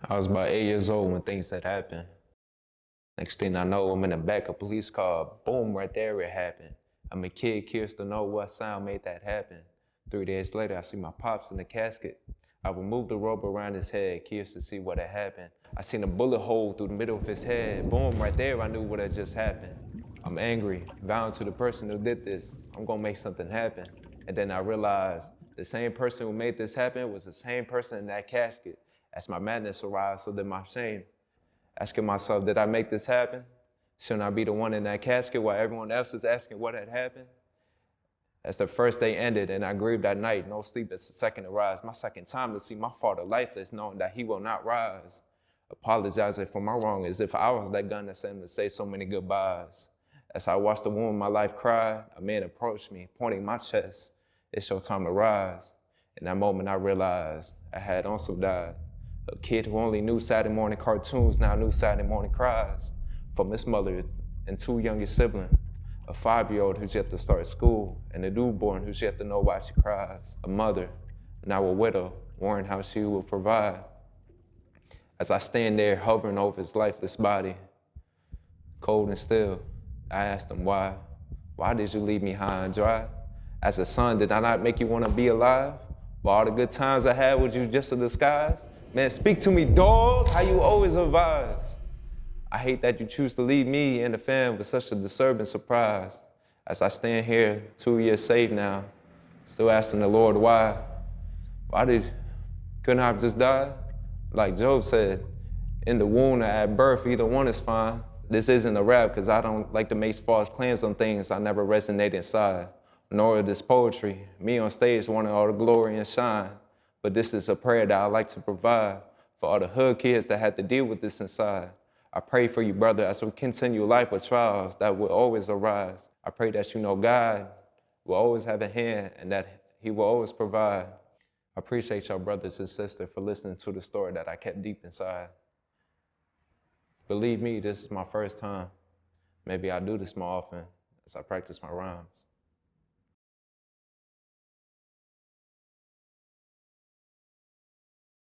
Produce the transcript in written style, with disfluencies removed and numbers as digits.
I was about 8 years old when things had happened. Next thing I know, I'm in the back of a police car. Boom, right there it happened. I'm a kid, curious to know what sound made that happen. 3 days later, I see my pops in the casket. I removed the rope around his head, curious to see what had happened. I seen a bullet hole through the middle of his head. Boom, right there, I knew what had just happened. I'm angry, vowing to the person who did this, I'm gonna make something happen. And then I realized the same person who made this happen was the same person in that casket. As my madness arrived, so did my shame. Asking myself, did I make this happen? Shouldn't I be the one in that casket while everyone else is asking what had happened? As the first day ended and I grieved that night, no sleep as the second arise. My second time to see my father lifeless, knowing that he will not rise. Apologizing for my wrong as if I was that gun that sent him to say so many goodbyes. As I watched the woman in my life cry, a man approached me, pointing my chest. It's your time to rise. In that moment, I realized I had also died. A kid who only knew Saturday morning cartoons now knew Saturday morning cries. From his mother and two youngest siblings, a 5-year-old who's yet to start school, and a newborn who's yet to know why she cries. A mother, now a widow, worrying how she will provide. As I stand there hovering over his lifeless body, cold and still, I asked him why. Why did you leave me high and dry? As a son, did I not make you want to be alive? For all the good times I had with you just a disguise? Man, speak to me, dog, how you always advise. I hate that you choose to leave me and the fam with such a disturbing surprise. As I stand here, 2 years saved now, still asking the Lord why. Couldn't I have just died? Like Job said, in the womb or at birth, either one is fine. This isn't a rap, cause I don't like to make false claims on things I never resonate inside. Nor this poetry, me on stage wanting all the glory and shine. But this is a prayer that I like to provide for all the hood kids that had to deal with this inside. I pray for you, brother, as we continue life with trials that will always arise. I pray that you know God will always have a hand and that he will always provide. I appreciate y'all brothers and sisters for listening to the story that I kept deep inside. Believe me, this is my first time. Maybe I do this more often as I practice my rhymes.